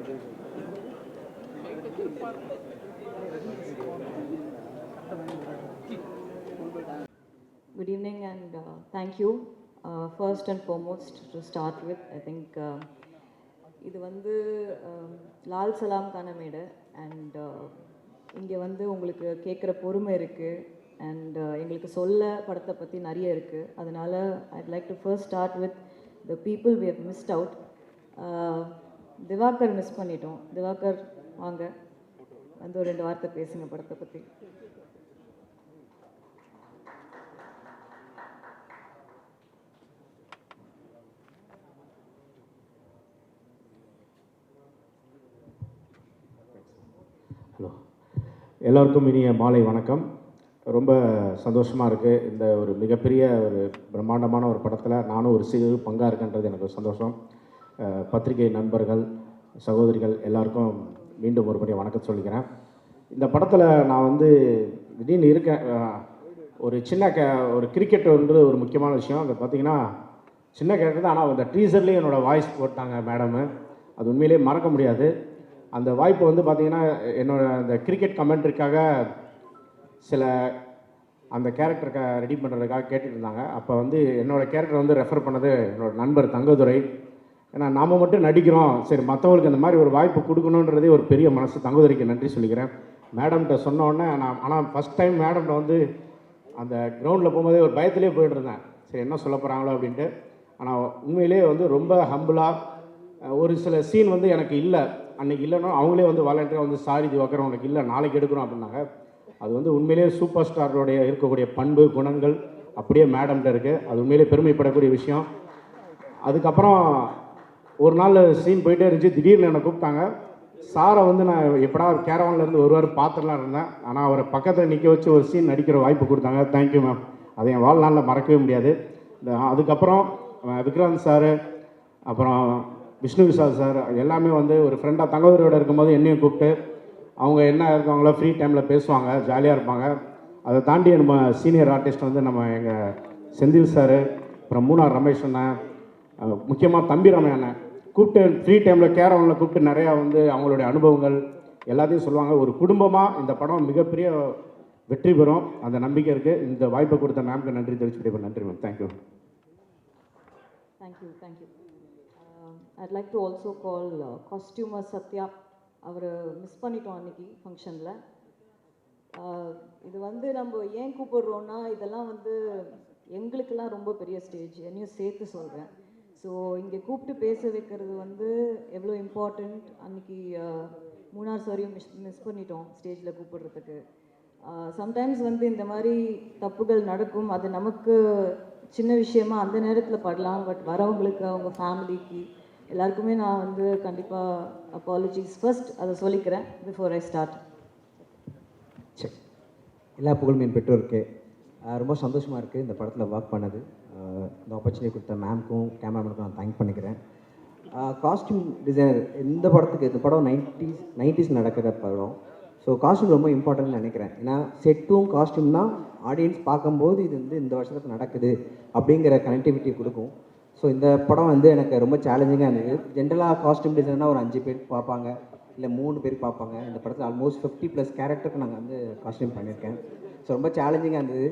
Good evening and thank you. First and foremost, to start with, I think இது வந்து லால் சலாம்கான மேடை and இங்கே வந்து உங்களுக்கு கேட்குற பொறுமை இருக்குது அண்ட் எங்களுக்கு சொல்ல படத்தை பற்றி நிறைய இருக்குது. அதனால் I'd like to first start with the people we have missed out. Diwakar miss பண்ணிட்டோம். திவாகர் வாங்க வந்து ஒரு 2 வார்த்தை பேசுங்க படத்தை பற்றி. ஹலோ, எல்லோருக்கும் இனிய மாலை வணக்கம். ரொம்ப சந்தோஷமாக இருக்குது. இந்த ஒரு மிகப்பெரிய ஒரு பிரம்மாண்டமான ஒரு படத்தில் நானும் ஒரு சிறு பங்காக இருக்கேன்றது எனக்கு சந்தோஷம். பத்திரிகை நண்பர்கள், சகோதரிகள் எல்லாருக்கும் மீண்டும் ஒருபடி வணக்கம் சொல்லிக்கிறேன். இந்த படத்தில் நான் வந்து திடீர்னு இருக்கேன். ஒரு சின்ன ஒரு கிரிக்கெட் வந்து ஒரு முக்கியமான விஷயம். அது பார்த்திங்கன்னா சின்ன கேரக்டர் தான், ஆனால் அந்த டீசர்லேயே என்னோடய வாய்ஸ் போட்டாங்க மேடமு. அது உண்மையிலே மறக்க முடியாது. அந்த வாய்ப்பு வந்து பார்த்திங்கன்னா என்னோடய அந்த கிரிக்கெட் கமெண்ட்ரிக்காக சில அந்த கேரக்டருக்கு ரெடி பண்ணுறதுக்காக கேட்டுட்டு இருந்தாங்க. அப்போ வந்து என்னோடய கேரக்டர் வந்து ரெஃபர் பண்ணது என்னோடய நண்பர் தங்கதுரை. ஏன்னா நாம் மட்டும் நடிக்கிறோம், சரி மற்றவங்களுக்கு அந்த மாதிரி ஒரு வாய்ப்பு கொடுக்கணுன்றதே ஒரு பெரிய மனசு. தங்கதுரைக்கு நன்றி சொல்லிக்கிறேன். மேடம்கிட்ட சொன்ன உடனே ஆனால் ஃபஸ்ட் டைம் மேடம்கிட்ட வந்து அந்த கிரவுண்டில் போகும்போதே ஒரு பயத்திலே போயிட்டு இருந்தேன், சரி என்ன சொல்ல போகிறாங்களோ அப்படின்ட்டு. ஆனால் உண்மையிலே வந்து ரொம்ப ஹம்பிளாக ஒரு சில சீன் வந்து எனக்கு இல்லை, அன்றைக்கி இல்லைன்னா அவங்களே வந்து வாலண்டியராக வந்து சாரி திவாகர் உனக்கு இல்லை நாளைக்கு எடுக்கிறோம் அப்படின்னாங்க. அது வந்து உண்மையிலே சூப்பர் ஸ்டாரோடைய இருக்கக்கூடிய பண்பு குணங்கள் அப்படியே மேடம்கிட்ட இருக்குது. அது உண்மையிலே பெருமைப்படக்கூடிய விஷயம். அதுக்கப்புறம் ஒரு நாள் சீன் போயிட்டே இருந்துச்சு, திடீர்னு என்னை கூப்பிட்டாங்க. சாரை வந்து நான் எப்படா கேரவான்லேருந்து ஒருவார் பார்த்துலாம் இருந்தேன், ஆனால் அவரை பக்கத்தில் நிற்க வச்சு ஒரு சீன் நடிக்கிற வாய்ப்பு கொடுத்தாங்க. Thank you ma'am. அதை என் வாழ்நாளில் மறக்கவே முடியாது. அதுக்கப்புறம் விக்ராந்த் சார், அப்புறம் விஷ்ணு விஷால் சார் எல்லாமே வந்து ஒரு ஃப்ரெண்டாக தங்கதுரையோடு இருக்கும்போது என்னையும் கூப்பிட்டு அவங்க என்ன இருக்காங்களோ ஃப்ரீ டைமில் பேசுவாங்க, ஜாலியாக இருப்பாங்க. அதை தாண்டி நம்ம சீனியர் ஆர்டிஸ்ட் வந்து நம்ம எங்கள் செந்தில் சார், அப்புறம் மூணார் ரமேஷ் அண்ணன், முக்கியமாக தம்பி ரமேஷ் அண்ணன் கூப்பிட்டு ஃப்ரீ டைமில் கேரவனில் கூப்பிட்டு நிறையா வந்து அவங்களுடைய அனுபவங்கள் எல்லாத்தையும் சொல்லுவாங்க. ஒரு குடும்பமாக இந்த படம் மிகப்பெரிய வெற்றி பெறும் அந்த நம்பிக்கை இருக்குது. இந்த வாய்ப்பை கொடுத்த மேம்க்கு நன்றி தெரிவிச்சுக்கிட்டே. நன்றி ma'am. Thank you. Thank you. I'd like to also call costumer Satya. அவர் மிஸ் பண்ணிட்டோம் அன்றைக்கி ஃபங்க்ஷனில். இது வந்து நம்ம ஏன் கூப்பிடுறோன்னா, இதெல்லாம் வந்து எங்களுக்கெல்லாம் ரொம்ப பெரிய ஸ்டேஜ், என்னையும் சேர்த்து சொல்கிறேன். ஸோ இங்கே கூப்பிட்டு பேச வைக்கிறது வந்து எவ்வளோ இம்பார்ட்டண்ட். அன்றைக்கி மூணார் சாரியும் மிஸ் பண்ணிட்டோம் ஸ்டேஜில் கூப்பிடுறதுக்கு. சம்டைம்ஸ் வந்து இந்த மாதிரி தப்புகள் நடக்கும். அது நமக்கு சின்ன விஷயமா அந்த நேரத்தில் படலாம், பட் வரவங்களுக்கு அவங்க ஃபேமிலிக்கு எல்லாருக்குமே நான் வந்து கண்டிப்பாக அப்பாலஜிஸ் ஃபர்ஸ்ட் அதை சொல்லிக்கிறேன் பிஃபோர் ஐ ஸ்டார்ட். சரி, எல்லா புகழும் என் பெற்றோருக்கு. ரொம்ப சந்தோஷமாக இருக்குது இந்த படத்தில் ஒர்க் பண்ணது. இந்த ஆப்பர்ச்சுனிட்டி கொடுத்த மேம்க்கும் கேமராமேனுக்கும் நான் தேங்க் பண்ணிக்கிறேன். காஸ்டியூம் டிசைனர் இந்த படத்துக்கு, இந்த படம் 90s நடக்கிற படம். ஸோ காஸ்டியூம் ரொம்ப இம்பார்ட்டன்ட்னு நினைக்கிறேன். ஏன்னா செட்டும் காஸ்டியூம் தான் ஆடியன்ஸ் பார்க்கும்போது இது வந்து இந்த வருஷத்துக்கு நடக்குது அப்படிங்கிற கனெக்டிவிட்டி கொடுக்கும். ஸோ இந்த படம் வந்து எனக்கு ரொம்ப சேலஞ்சிங்காக இருந்தது. ஜென்ரலாக காஸ்டியூம் டிசைனர்னால் ஒரு 5 பேர் பார்ப்பாங்க, இல்லை 3 பேர் பார்ப்பாங்க. இந்த படத்தில் ஆல்மோஸ்ட் 50+ கேரக்டருக்கு நாங்கள் வந்து காஸ்டியூம் பண்ணியிருக்கேன். ஸோ ரொம்ப சேலஞ்சிங்காக இருந்தது.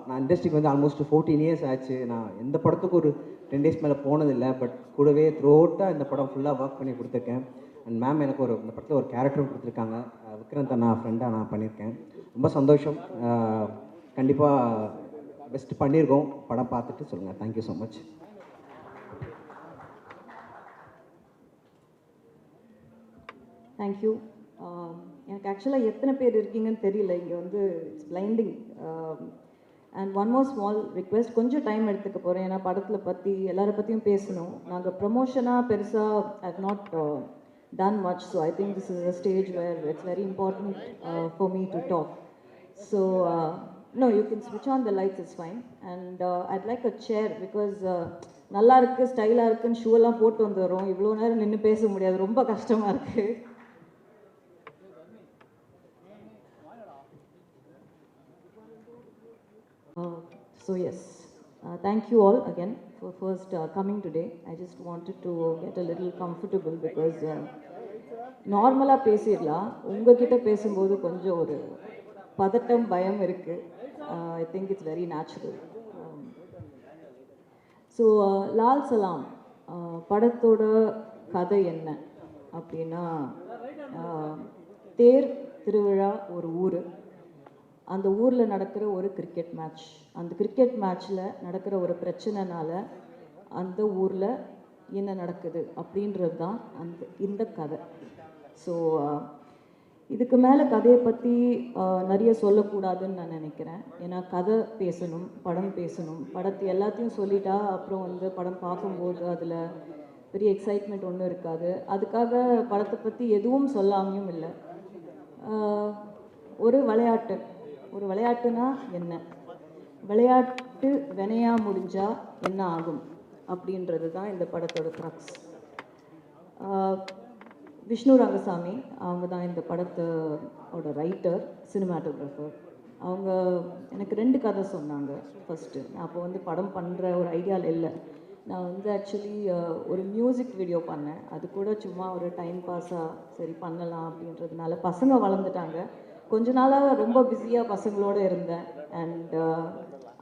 நான் இண்டஸ்ட்ரிக்கு வந்து ஆல்மோஸ்ட் 14 இயர்ஸ் ஆச்சு. நான் எந்த படத்துக்கு ஒரு 10 டேஸ் மேலே போனதில்லை, பட் கூடவே த்ரூ அவுட்டாக இந்த படம் ஃபுல்லாக ஒர்க் பண்ணி கொடுத்துருக்கேன். அண்ட் மேம் எனக்கு இந்த படத்தில் ஒரு கேரக்டரும் கொடுத்துருக்காங்க. விக்ராந்த் அண்ணா ஃப்ரெண்டாக நான் பண்ணியிருக்கேன். ரொம்ப சந்தோஷம். கண்டிப்பாக பெஸ்ட் பண்ணியிருக்கோம். படம் பார்த்துட்டு சொல்லுங்கள். Thank you so much. தேங்க்யூ. எனக்கு ஆக்சுவலாக எத்தனை பேர் இருக்கீங்கன்னு தெரியல, இங்கே வந்து it's blinding. And one more small request, கொஞ்சம் டைம் எடுத்துக்க போகிறேன். ஏன்னா படத்தில் பற்றி எல்லாரை பற்றியும் பேசணும். நாங்கள் ப்ரமோஷனாக பெருசாக I've not done much, so I think this is a stage where it's very important for me to talk. So no, you can switch on the lights, it's fine. And I'd like a chair because நல்லா இருக்குது, ஸ்டைலாக இருக்குன்னு ஷூவெல்லாம் போட்டு வந்துடுறோம். இவ்வளோ நேரம் நின்று பேச முடியாது, ரொம்ப கஷ்டமாக இருக்குது. So yes, thank you all again for first coming today. I just wanted to get a little comfortable because நார்மலாக பேசிடலாம். உங்ககிட்ட பேசும்போது கொஞ்சம் ஒரு பதட்டம், பயம் இருக்குது. I think it's very natural. So Lal Salaam படத்தோட கதை என்ன அப்படின்னா, தேர் திருவிழா ஒரு ஊர், அந்த ஊரில் நடக்கிற ஒரு கிரிக்கெட் மேட்ச், அந்த கிரிக்கெட் மேட்ச்சில் நடக்கிற ஒரு பிரச்சனைனால அந்த ஊரில் என்ன நடக்குது அப்படின்றது தான் இந்த கதை. ஸோ இதுக்கு மேலே கதையை பற்றி நிறைய சொல்லக்கூடாதுன்னு நான் நினைக்கிறேன். ஏன்னா கதை பேசணும், படம் பேசணும். படத்தை எல்லாத்தையும் சொல்லிட்டா அப்புறம் படம் பார்க்கும்போது அதில் பெரிய எக்ஸைட்மெண்ட் ஒன்றும் இருக்காது. அதுக்காக படத்தை பற்றி எதுவும் சொல்லாமையும் இல்லை. ஒரு விளையாட்டுனா என்ன, விளையாட்டு வினையா முடிஞ்சால் என்ன ஆகும் அப்படின்றது தான் இந்த படத்தோட க்ரக்ஸ். விஷ்ணு ரங்கசாமி அவங்க தான் இந்த படத்தோட ரைட்டர், சினிமாட்டோகிராஃபர். அவங்க எனக்கு 2 கதை சொன்னாங்க ஃபஸ்ட்டு. நான் அப்போ படம் பண்ணுற ஒரு ஐடியாவில் இல்லை. நான் ஆக்சுவலி ஒரு மியூசிக் வீடியோ பண்ணேன். அது கூட சும்மா ஒரு டைம் பாஸாக சரி பண்ணலாம் அப்படின்றதுனால. பசங்க வளர்ந்துட்டாங்க. கொஞ்ச நாளாக ரொம்ப பிஸியாக பசங்களோடு இருந்தேன். அண்ட்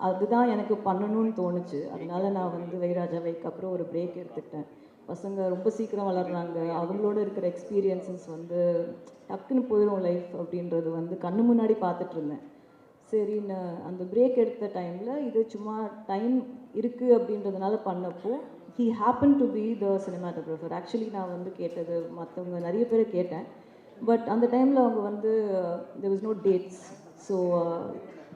அதுதான் எனக்கு பண்ணணும்னு தோணுச்சு. அதனால நான் வைராஜா வைக்கு அப்புறம் ஒரு பிரேக் எடுத்துக்கிட்டேன். பசங்க ரொம்ப சீக்கிரம் வளர்றாங்க. அவங்களோட இருக்கிற எக்ஸ்பீரியன்ஸஸ் டக்குன்னு போயிடும் லைஃப் அப்படின்றது கண்ணு முன்னாடி பார்த்துட்டு இருந்தேன். சரின்னு அந்த பிரேக் எடுத்த டைமில் இது சும்மா டைம் இருக்குது அப்படின்றதுனால பண்ணப்போ he happen to be the cinematographer. Actually நான் கேட்டது மற்றவங்க நிறைய பேரை கேட்டேன். பட் அந்த டைமில் அவங்க there was no dates. So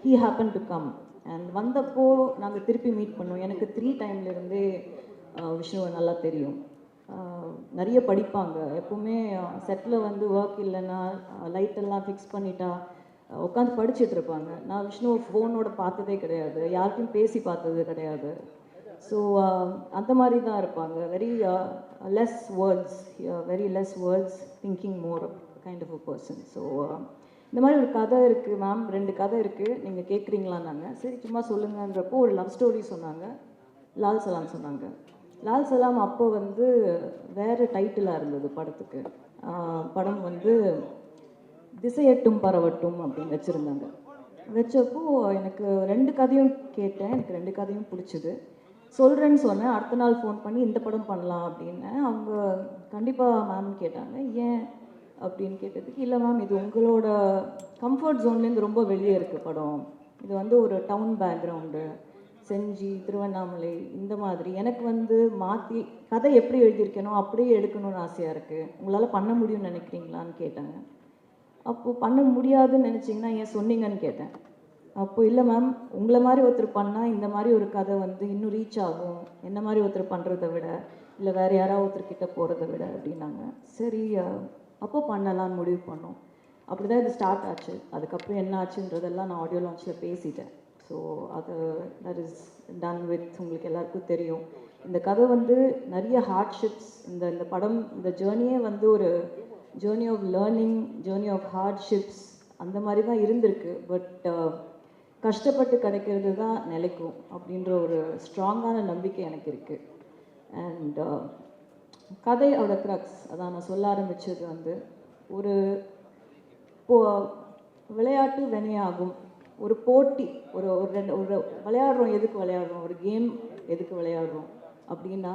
he happen to come. And வந்தப்போ நாங்கள் திருப்பி மீட் பண்ணோம். எனக்கு 3 டைம்லேருந்தே விஷ்ணுவை நல்லா தெரியும். நிறைய படிப்பாங்க. எப்போவுமே செட்டில் ஒர்க் இல்லைன்னா லைட்டெல்லாம் ஃபிக்ஸ் பண்ணிட்டா உட்காந்து படிச்சுட்டு இருப்பாங்க. நான் விஷ்ணுவை ஃபோனோட பார்த்ததே கிடையாது, யார்கிட்டையும் பேசி பார்த்தது கிடையாது. ஸோ அந்த மாதிரி தான் இருப்பாங்க. Less words thinking more kind of a person. So இந்த மாதிரி ஒரு கதை இருக்குது மேம், 2 கதை இருக்குது, நீங்கள் கேட்குறீங்களான்னாங்க. சரி சும்மா சொல்லுங்கன்றப்போ ஒரு லவ் ஸ்டோரி சொன்னாங்க, லால் சலாம் சொன்னாங்க. லால் சலாம் அப்போ வேறு டைட்டிலாக இருந்தது படத்துக்கு. படம் திசையட்டும் பரவட்டும் அப்படின்னு வச்சுருந்தாங்க. வச்சப்போ எனக்கு 2 கதையும் கேட்டேன். எனக்கு 2 கதையும் பிடிச்சிது. சொல்கிறேன்னு சொன்னேன். அடுத்த நாள் ஃபோன் பண்ணி இந்த படம் பண்ணலாம் அப்படின்னு. அவங்க கண்டிப்பாக மேம்னு கேட்டாங்க. ஏன் அப்படின்னு கேட்டதுக்கு, இல்லை மேம் இது உங்களோட கம்ஃபர்ட் ஜோன்லேருந்து ரொம்ப வெளியே இருக்குது படம். இது ஒரு டவுன் பேக்ரவுண்டு, செஞ்சி, திருவண்ணாமலை, இந்த மாதிரி. எனக்கு மாற்றி கதை எப்படி எழுதியிருக்கேனோ அப்படியே எடுக்கணும்னு ஆசையாக இருக்குது. உங்களால் பண்ண முடியும்னு நினைக்கிறீங்களான்னு கேட்டாங்க. அப்போது பண்ண முடியாதுன்னு நினச்சிங்கன்னா ஏன் சொன்னீங்கன்னு கேட்டேன். அப்போது இல்லை மேம், உங்களை மாதிரி ஒருத்தர் பண்ணால் இந்த மாதிரி ஒரு கதை இன்னும் ரீச் ஆகும், என்ன மாதிரி ஒருத்தர் பண்ணுறதை விட, இல்லை வேறு யாராவது ஒருத்தர்கிட்ட போகிறத விட அப்படின்னாங்க. சரி அப்போ பண்ணலான்னு முடிவு பண்ணோம். அப்படி தான் இது ஸ்டார்ட் ஆச்சு. அதுக்கப்புறம் என்ன ஆச்சுன்றதெல்லாம் நான் ஆடியோ லான்ச்சில் பேசிட்டேன். ஸோ அது தட் இஸ் டன் வித். உங்களுக்கு எல்லாருக்கும் தெரியும் இந்த கதை நிறைய ஹார்ட்ஷிப்ஸ். இந்த படம், இந்த ஜேர்னியே ஒரு journey of learning, journey of hardships அந்த மாதிரி தான் இருந்திருக்கு. பட் கஷ்டப்பட்டு கிடைக்கிறது தான் நிலைக்கும் அப்படின்ற ஒரு ஸ்ட்ராங்கான நம்பிக்கை எனக்கு இருக்குது. அண்ட் கதையோட க்ரக்ஸ் அதான் நான் சொல்ல ஆரம்பித்தது. ஒரு விளையாட்டு வினையாகும், ஒரு போட்டி, ஒரு விளையாடுறோம். எதுக்கு விளையாடுறோம்? ஒரு கேம் எதுக்கு விளையாடுறோம் அப்படின்னா,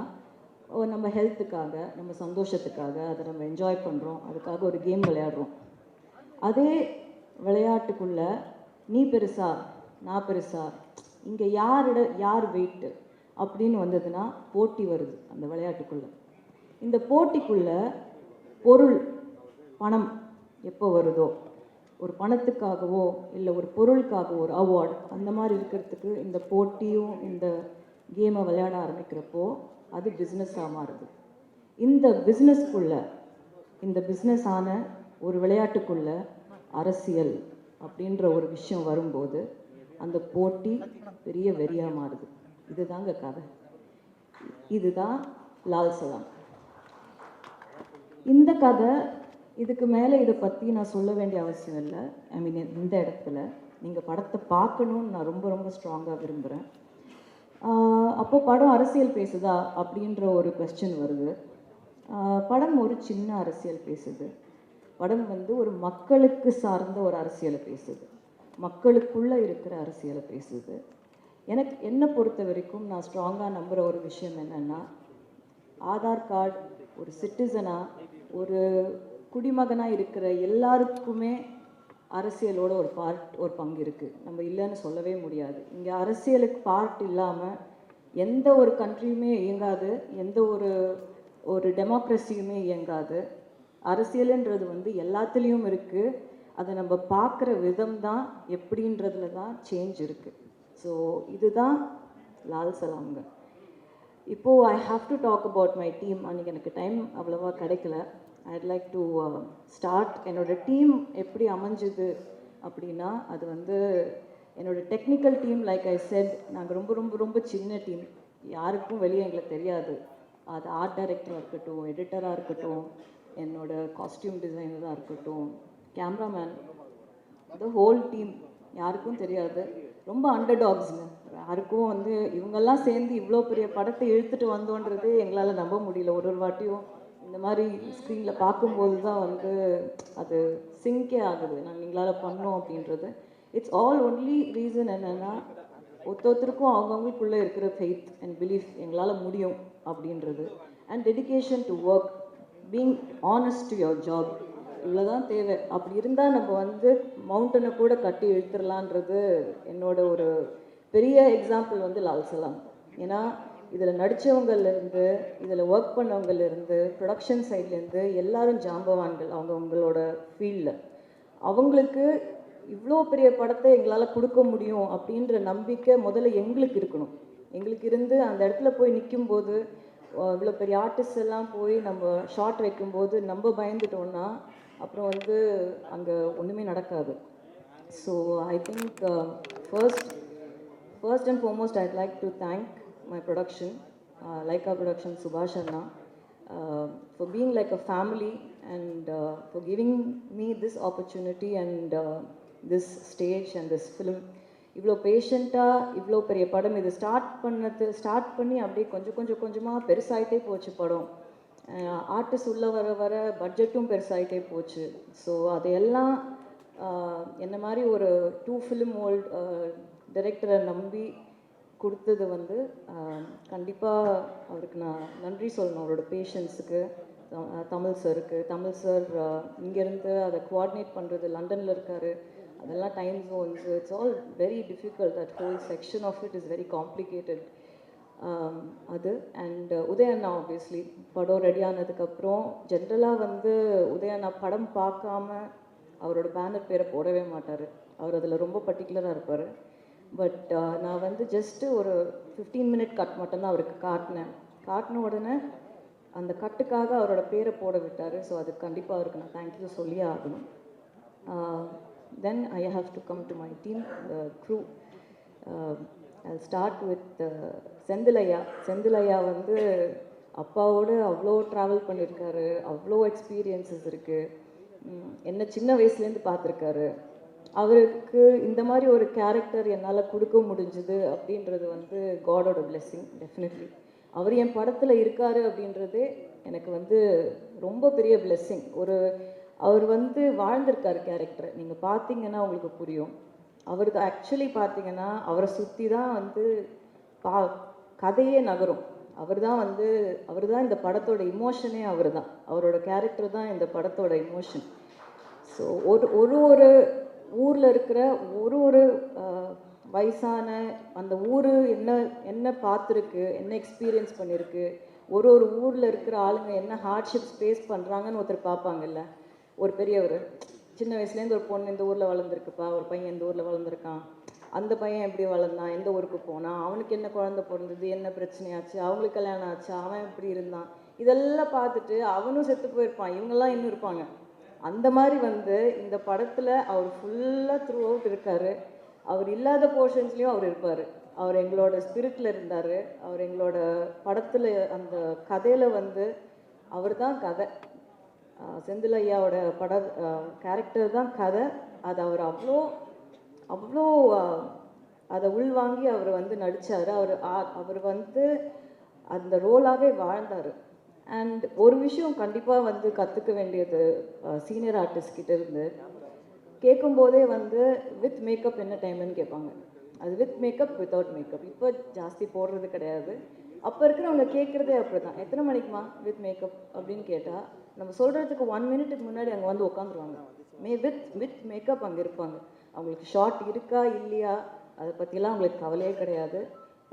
நம்ம ஹெல்த்துக்காக, நம்ம சந்தோஷத்துக்காக, அதை நம்ம என்ஜாய் பண்ணுறோம், அதுக்காக ஒரு கேம் விளையாடுறோம். அதே விளையாட்டுக்குள்ளே நீ பெருசா நான் பெருசா, இங்கே யார் வெயிட்டு அப்படின்னு வந்ததுன்னா போட்டி வருது அந்த விளையாட்டுக்குள்ளே. இந்த போட்டிக்குள்ளே பொருள், பணம் எப்போ வருதோ, ஒரு பணத்துக்காகவோ இல்லை ஒரு பொருளுக்காகவோ ஒரு அவார்டு அந்த மாதிரி இருக்கிறதுக்கு இந்த போட்டியும் இந்த கேமை விளையாட ஆரம்பிக்கிறப்போ அது பிஸ்னஸாக மாறுது. இந்த பிஸ்னஸான ஒரு விளையாட்டுக்குள்ள அரசியல் அப்படின்ற ஒரு விஷயம் வரும்போது அந்த போட்டி பெரிய வெறியாக மாறுது. இதுதாங்க கதை. இதுதான் லால் சலாம். இந்த கதை, இதுக்கு மேலே இதை பற்றி நான் சொல்ல வேண்டிய அவசியம் இல்லை. ஐ மீன் இந்த இடத்துல நீங்கள் படத்தை பார்க்கணுன்னு நான் ரொம்ப ரொம்ப ஸ்ட்ராங்காக படம் ஒரு சின்ன அரசியல் பேசுது. படம் வந்து ஒரு மக்களுக்கு சார்ந்த ஒரு அரசியலை பேசுது. மக்களுக்குள்ளே இருக்கிற அரசியலை பேசுது. எனக்கு என்னை பொறுத்த வரைக்கும் நான் ஸ்ட்ராங்காக நம்புகிற ஒரு விஷயம் என்னென்னா, ஆதார் கார்டு ஒரு சிட்டிசனாக, ஒரு குடிமகனாக இருக்கிற எல்லாருக்குமே அரசியலோட ஒரு பங்கு இருக்குது. நம்ம இல்லைன்னு சொல்லவே முடியாது. இங்கே அரசியலுக்கு பார்ட் இல்லாமல் எந்த ஒரு கண்ட்ரியுமே இயங்காது, எந்த ஒரு ஒரு டெமோக்ரஸியுமே இயங்காது. அரசியலுன்றது வந்து எல்லாத்துலேயும் இருக்குது. அதை நம்ம பார்க்குற விதம் தான் எப்படின்றதுல தான் சேஞ்ச் இருக்குது. ஸோ இதுதான் லால் சலாம்ங்க. இப்போது I have to talk about my team. அன்றைக்கி எனக்கு டைம் அவ்வளோவா கிடைக்கல. I'd like to start. என்னோடய டீம் எப்படி அமைஞ்சுது அப்படின்னா, அது வந்து என்னோடய technical team. Like I said, நாங்கள் ரொம்ப ரொம்ப ரொம்ப சின்ன டீம். யாருக்கும் வெளியே எங்களுக்கு தெரியாது. அது ஆர்ட் டைரக்டராக இருக்கட்டும், எடிட்டராக இருக்கட்டும், என்னோடய காஸ்டியூம் டிசைனராக இருக்கட்டும், கேமராமேன், த ஹோல் டீம் யாருக்கும் தெரியாது. ரொம்ப அண்டர் டாக்ஸுங்க. யாருக்கும் வந்து இவங்கெல்லாம் சேர்ந்து இவ்வளோ பெரிய படத்தை இழுத்துட்டு வந்தோன்றது எங்களால் நம்ப முடியல. ஒரு ஒரு வாட்டியும் இந்த மாதிரி ஸ்க்ரீனில் பார்க்கும்போது தான் வந்து அது சிங்கே ஆகுது. நாங்கள் எங்களால் பண்ணோம் அப்படின்றது. இட்ஸ் ஆல் ஒன்லி ரீசன் என்னென்னா, ஒருத்தருக்கும் அவங்கவுங்களுக்குள்ளே இருக்கிற ஃபெய்த் அண்ட் பிலீஃப், எங்களால் முடியும் அப்படின்றது. And dedication to work, being honest to your job, இவ்வளோதான் தேவை. அப்படி இருந்தால் நம்ம வந்து மவுண்டனை கூட கட்டி இழுத்துடலான்றது என்னோட ஒரு பெரிய எக்ஸாம்பிள் வந்து லால் சலாம். ஏன்னா இதில் நடித்தவங்கள்லேருந்து, இதில் ஒர்க் பண்ணவங்கலேருந்து, ப்ரொடக்ஷன் சைட்லேருந்து எல்லாரும் ஜாம்பவான்கள் அவங்களோட ஃபீல்டில். அவங்களுக்கு இவ்வளோ பெரிய படத்தை எங்களால் கொடுக்க முடியும் அப்படின்ற நம்பிக்கை முதல்ல எங்களுக்கு இருக்கணும். எங்களுக்கு இருந்து அந்த இடத்துல போய் நிற்கும்போது, இவ்வளோ பெரிய ஆர்டிஸ்ட் எல்லாம் போய் நம்ம ஷார்ட் வைக்கும்போது நம்ம பயந்துட்டோம்னா அப்புறம் வந்து அங்கே ஒன்றுமே நடக்காது. So I think first and foremost IIT like to thank my production, Lyca production, சுபாஷ் அண்ணா, for being like a family and for giving me this opportunity and this stage and this film. இவ்வளோ பேஷண்ட்டாக இவ்வளோ பெரிய படம் இது start பண்ணி அப்படியே கொஞ்சம் கொஞ்சமாக பெருசாகிட்டே போச்சு படம். ஆர்டிஸ்ட் உள்ளே வர வர பட்ஜெட்டும் பெருசாகிட்டே போச்சு. ஸோ அதையெல்லாம் என்ன மாதிரி ஒரு 2 ஃபிலிம் ஓல்ட் டைரக்டரை நம்பி கொடுத்தது வந்து கண்டிப்பாக அவருக்கு நான் நன்றி சொல்லணும். அவரோட பேஷன்ஸுக்கு, தமிழ் சார் இங்கேருந்து அதை கோஆர்டினேட் பண்ணுறது, லண்டனில் இருக்கார், அதெல்லாம் time zones, it's all very difficult. That whole section of it is very complicated. அது அண்ட் உதயண்ணா ஆப்வியஸ்லி படம் ரெடி ஆனதுக்கப்புறம் ஜென்ரலாக வந்து உதயண்ணா படம் பார்க்காம அவரோட பேனர் பேரை போடவே மாட்டார். அவர் அதில் ரொம்ப பர்டிகுலராக இருப்பார். பட் நான் வந்து ஜஸ்ட்டு ஒரு 15 மினிட் கட் மட்டும்தான் அவருக்கு காட்டின உடனே அந்த கட்டுக்காக அவரோட பேரை போட விட்டார். ஸோ அதுக்கு கண்டிப்பாக அவருக்கு நான் தேங்க்யூ சொல்லியே ஆகணும். Then I have to come to my team, the crew. I'll start with செந்திலையா வந்து அப்பாவோடு அவ்வளோ ட்ராவல் பண்ணியிருக்காரு, அவ்வளோ எக்ஸ்பீரியன்ஸஸ் இருக்குது. என்ன சின்ன வயசுலேருந்து பார்த்துருக்காரு. அவருக்கு இந்த மாதிரி ஒரு கேரக்டர் என்னால் கொடுக்க முடிஞ்சுது அப்படின்றது வந்து காடோட பிளெஸ்ஸிங் டெஃபினெட்லி. அவர் என் படத்தில் இருக்கார் அப்படின்றதே எனக்கு வந்து ரொம்ப பெரிய பிளெஸ்ஸிங். அவர் வந்து வாழ்ந்திருக்கார் கேரக்டரை. நீங்கள் பார்த்தீங்கன்னா உங்களுக்கு புரியும். அவருக்கு ஆக்சுவலி பார்த்தீங்கன்னா அவரை சுற்றி தான் வந்து கதையே நகரும். அவர் தான் இந்த படத்தோட இமோஷனே. அவரோட கேரக்டர் தான் இந்த படத்தோட இமோஷன். ஸோ ஒரு ஊரில் இருக்கிற ஒரு வயசான அந்த ஊர் என்ன பார்த்துருக்கு, என்ன எக்ஸ்பீரியன்ஸ் பண்ணியிருக்கு, ஒரு ஊரில் இருக்கிற ஆளுங்க என்ன ஹார்ட்ஷிப்ஸ் ஃபேஸ் பண்ணுறாங்கன்னு ஒருத்தர் பார்ப்பாங்கல்ல. ஒரு பெரியவர் சின்ன வயசுலேருந்து ஒரு பொண்ணு இந்த ஊரில் வளர்ந்துருக்குப்பா, ஒரு பையன் இந்த ஊரில் வளர்ந்துருக்கான், அந்த பையன் எப்படி வளர்ந்தான், எந்த ஊருக்கு போனான், அவனுக்கு என்ன குழந்தை பிறந்தது, என்ன பிரச்சனையாச்சு, அவங்களுக்கு கல்யாணம் ஆச்சு, அவன் எப்படி இருந்தான், இதெல்லாம் பார்த்துட்டு அவனும் செத்து போயிருப்பான், இவங்கெல்லாம் இன்னும் இருப்பாங்க. அந்த மாதிரி வந்து இந்த படத்தில் அவர் ஃபுல்லாக த்ரூ அவுட் இருக்கார். அவர் இல்லாத போர்ஷன்ஸ்லேயும் அவர் இருப்பார். அவர் எங்களோட ஸ்பிரிட்டில் இருந்தார். அவர் எங்களோட படத்தில் அந்த கதையில் வந்து அவர் தான் கதை. செந்தில் ஐயாவோட கேரக்டர் தான் கதை. அது அவர் அவ்வளோ அதை உள்வாங்கி அவர் வந்து நடித்தார். அவர் வந்து அந்த ரோலாகவே வாழ்ந்தார். அண்ட் ஒரு விஷயம் கண்டிப்பாக வந்து கற்றுக்க வேண்டியது சீனியர் ஆர்டிஸ்ட் கிட்ட இருந்து கேட்கும்போதே வந்து வித் மேக்கப் என்ன டைம்னு கேட்பாங்க. அது வித் மேக்கப் வித்தவுட் மேக்கப் இப்போ ஜாஸ்தி போடுறது கிடையாது. அப்போ இருக்கிறவங்க கேட்குறதே அப்படி தான், எத்தனை மணிக்குமா வித் மேக்கப் அப்படின்னு கேட்டால் நம்ம சொல்கிறதுக்கு 1 மினிட்டுக்கு முன்னாடி அங்கே வந்து உட்காந்துருவாங்க. வித் மேக்கப் அங்கே இருப்பாங்க. அவங்களுக்கு ஷார்ட் இருக்கா இல்லையா அதை பற்றிலாம் அவங்களுக்கு கவலையே கிடையாது.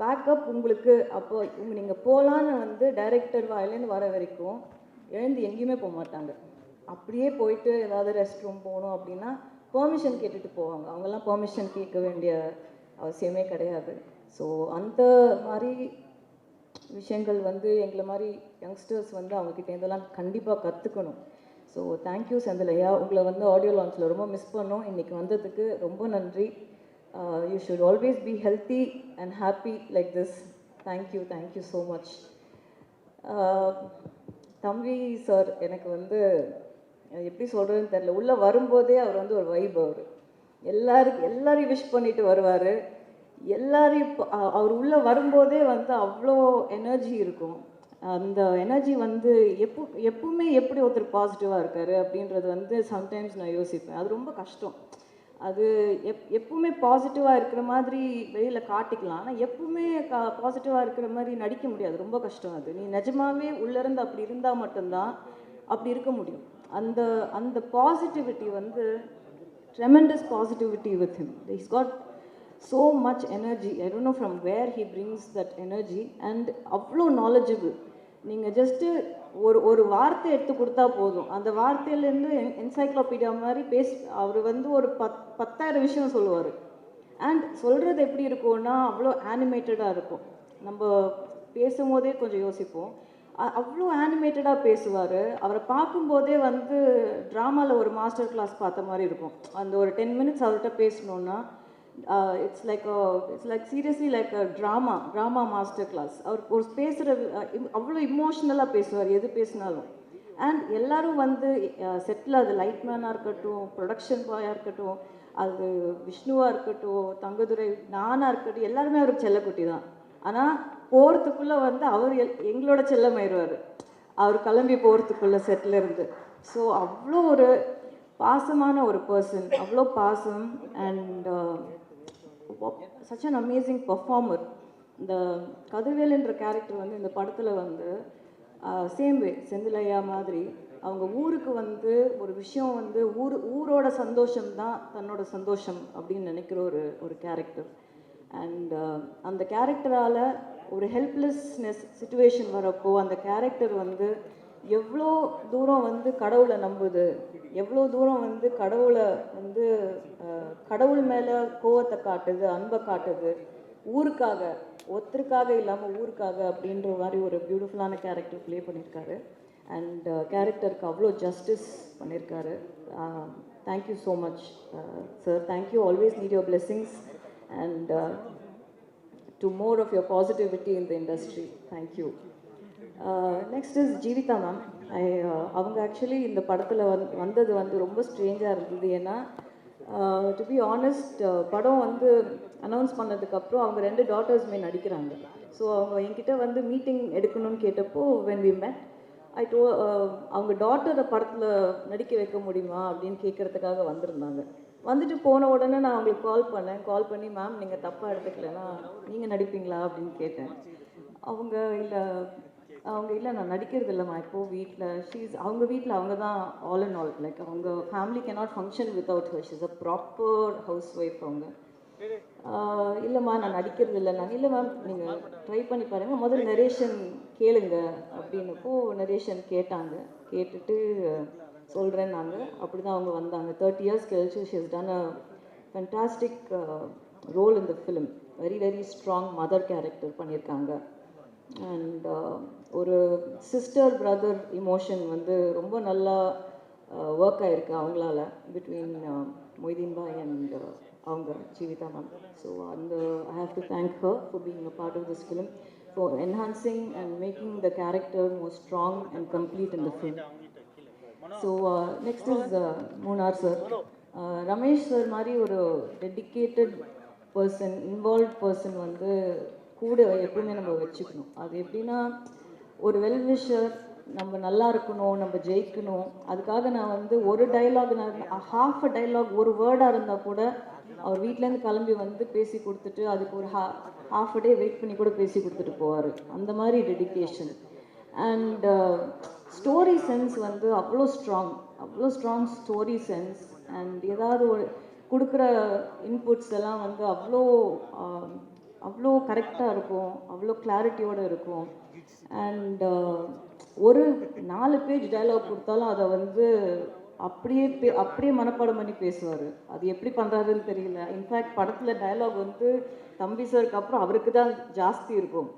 பேக்கப் உங்களுக்கு அப்போ நீங்கள் போகலான்னு வந்து டைரக்டர் வாயிலேருந்து வர வரைக்கும் எழுந்து எங்கேயுமே போக மாட்டாங்க. அப்படியே போயிட்டு ஏதாவது ரெஸ்ட் ரூம் போகணும் அப்படின்னா பெர்மிஷன் கேட்டுட்டு போவாங்க. அவங்கெல்லாம் பெர்மிஷன் கேட்க வேண்டிய அவசியமே கிடையாது. ஸோ அந்த மாதிரி விஷயங்கள் வந்து எங்களை மாதிரி யங்ஸ்டர்ஸ் வந்து அவங்கக்கிட்டேருந்தெல்லாம் கண்டிப்பாக கற்றுக்கணும். ஸோ தேங்க்யூ செந்திலையா, உங்களை வந்து ஆடியோ லான்ச்சில் ரொம்ப மிஸ் பண்ணோம். இன்றைக்கி வந்ததுக்கு ரொம்ப நன்றி. You should always be healthy and happy like this. Thank you so much. தம்பி சார் எனக்கு வந்து எப்படி சொல்கிறதுன்னு தெரில. உள்ளே வரும்போதே அவர் வந்து ஒரு வைப். எல்லாரையும் விஷ் பண்ணிட்டு வருவார். எல்லாரையும் அவர் உள்ளே வரும்போதே வந்து அவ்வளோ எனர்ஜி இருக்கும். அந்த எனர்ஜி வந்து எப்பவுமே எப்படி ஒருத்தர் பாசிட்டிவாக இருக்கார் அப்படின்றது வந்து சம்டைம்ஸ் நான் யோசிப்பேன். அது ரொம்ப கஷ்டம். அது எப்பவுமே பாசிட்டிவாக இருக்கிற மாதிரி வெளியில் காட்டிக்கலாம், ஆனால் எப்பவுமே பாசிட்டிவாக இருக்கிற மாதிரி நடிக்க முடியாது. ரொம்ப கஷ்டம். அது நீ நிஜமாவே உள்ளேருந்து அப்படி இருந்தால் மட்டும்தான் அப்படி இருக்க முடியும். அந்த அந்த பாசிட்டிவிட்டி வந்து tremendous positivity with him. He's got so much energy. I don't know from where he brings that energy. And அவ்வளோ knowledgeable. நீங்கள் ஜஸ்ட்டு ஒரு வார்த்தை எடுத்து கொடுத்தா போதும், அந்த வார்த்தையிலேருந்து என்சைக்ளோபீடியா மாதிரி அவர் வந்து ஒரு 10,000 விஷயம் சொல்லுவார். அண்ட் சொல்கிறது எப்படி இருக்கும்னா அவ்வளோ ஆனிமேட்டடாக இருக்கும். நம்ம பேசும்போதே கொஞ்சம் யோசிப்போம். அவ்வளோ ஆனிமேட்டடாக பேசுவார். அவரை பார்க்கும்போதே வந்து ட்ராமாவில் ஒரு மாஸ்டர் கிளாஸ் பார்த்த மாதிரி இருக்கும். அந்த ஒரு 10 மினிட்ஸ் அவர்கிட்ட பேசணுன்னா it's like seriously like a drama master class. அவர் ஒரு பேசுகிற அவ்வளோ இமோஷ்னலாக பேசுவார் எது பேசினாலும். அண்ட் எல்லோரும் வந்து செட்டில், அது லைட்மேனாக இருக்கட்டும், ப்ரொடக்ஷன் பாயாக இருக்கட்டும், அது விஷ்ணுவாக இருக்கட்டும், தங்கதுரை, நானாக இருக்கட்டும், எல்லாருமே அவருக்கு செல்லக்குட்டி தான். ஆனால் போகிறதுக்குள்ளே வந்து அவர் எங்களோட செல்லமாயிடுவார், அவர் கிளம்பி போகிறதுக்குள்ளே செட்டில் இருந்து. ஸோ அவ்வளோ ஒரு பாசமான ஒரு பர்சன், அவ்வளோ பாசம். And such an amazing performer. இந்த கதிர்வேலுன்ற கேரக்டர் வந்து இந்த படத்தில் வந்து சேம் வே செந்திலையா மாதிரி அவங்க ஊருக்கு வந்து ஒரு விஷயம் வந்து ஊரோட சந்தோஷம் தான் தன்னோட சந்தோஷம் அப்படின்னு நினைக்கிற ஒரு கேரக்டர். அண்ட் அந்த கேரக்டரால் ஒரு ஹெல்ப்லெஸ்னஸ் சுச்சுவேஷன் வரப்போ அந்த கேரக்டர் வந்து எவ்வளோ தூரம் வந்து கடவுளை நம்புது, எவ்வளோ தூரம் வந்து கடவுளை வந்து கடவுள் மேலே கோவத்தை காட்டுது, அன்பை காட்டுது, ஊருக்காக, ஒருத்தருக்காக இல்லாமல் ஊருக்காக அப்படின்ற மாதிரி ஒரு பியூட்டிஃபுல்லான கேரக்டர் ப்ளே பண்ணியிருக்காரு. அண்ட் கேரக்டருக்கு அவ்வளோ ஜஸ்டிஸ் பண்ணியிருக்காரு. Thank you so much sir. Thank you. Always need your blessings and to more of your positivity in the industry. Thank you. Next is Jeevitha ma'am. அவங்க ஆக்சுவலி இந்த படத்தில் வந்தது வந்து ரொம்ப ஸ்ட்ரேஞ்சாக இருந்தது. ஏன்னா டு பி ஆனஸ்ட், படம் வந்து அனௌன்ஸ் பண்ணதுக்கப்புறம் அவங்க 2 டாட்டர்ஸுமே நடிக்கிறாங்க. ஸோ அவங்க என்கிட்ட வந்து மீட்டிங் எடுக்கணும்னு கேட்டப்போ when we met, அவங்க டாட்டரை படத்தில் நடிக்க வைக்க முடியுமா அப்படின்னு கேட்குறதுக்காக வந்திருந்தாங்க. வந்துட்டு போன உடனே நான் அவங்களுக்கு கால் பண்ணி மேம் நீங்கள் தப்பாக எடுத்துக்கலன்னா நீங்கள் நடிப்பீங்களா அப்படின்னு கேட்டேன். அவங்க இல்லை நான் நடிக்கிறது இல்லைம்மா, இப்போது வீட்டில் அவங்க வீட்டில் அவங்க தான் ஆல் அண்ட் ஆல், லைக் அவங்க family cannot function without her. She's a proper house wife. அவங்க இல்லைம்மா நான் நடிக்கிறது இல்லை. நான் இல்லை மேம் நீங்கள் ட்ரை பண்ணி பாருங்கள், முதல்ல நரேஷன் கேளுங்க அப்படின்னப்போ நரேஷன் கேட்டுட்டு சொல்கிறேன்னாங்க. அப்படி தான் அவங்க வந்தாங்க. 30 years கழிச்சு she has done a fantastic role in the film. Very very strong mother character பண்ணியிருக்காங்க. அண்ட் ஒரு சிஸ்டர் பிரதர் இமோஷன் வந்து ரொம்ப நல்லா ஒர்க் ஆகிருக்கு அவங்களால, பிட்வீன் மொய்தீன் பாய் அண்ட் அவங்க Jeevitha ma'am. So I have to thank her for being a part of this film, for enhancing and making the character more strong and complete in the film. So next is Munnar sir. Ramesh sir மாதிரி ஒரு dedicated person, involve person வந்து கூட எப்பவுமே நம்ம வச்சுக்கணும். அது எப்படின்னா ஒரு வெல்விஷர், நம்ம நல்லா இருக்கணும், நம்ம ஜெயிக்கணும். அதுக்காக நான் வந்து ஒரு டயலாக், நான் ஹாஃப் அ டயலாக் ஒரு வேர்டாக இருந்தால் கூட அவர் வீட்டிலேருந்து கிளம்பி வந்து பேசி கொடுத்துட்டு, அதுக்கு ஒரு ஹாஃப் அ டே வெயிட் பண்ணி கூட பேசி கொடுத்துட்டு போவார். அந்த மாதிரி டெடிகேஷன். அண்ட் ஸ்டோரி சென்ஸ் வந்து அவ்வளோ ஸ்ட்ராங் ஸ்டோரி சென்ஸ். அண்ட் ஏதாவது ஒரு கொடுக்குற இன்புட்ஸ் எல்லாம் வந்து அவ்வளோ கரெக்டாக இருக்கும், அவ்வளோ கிளாரிட்டியோடு இருக்கும். அண்ட் ஒரு 4 பேஜ் டயலாக் கொடுத்தாலும் அதை வந்து அப்படியே மனப்பாடம் பண்ணி பேசுவார். அது எப்படி பண்ணுறாருன்னு தெரியல. இன்ஃபேக்ட் படத்தில் டயலாக் வந்து தம்பி சாருக்கு அப்புறம் அவருக்கு தான் ஜாஸ்தி இருக்கும்.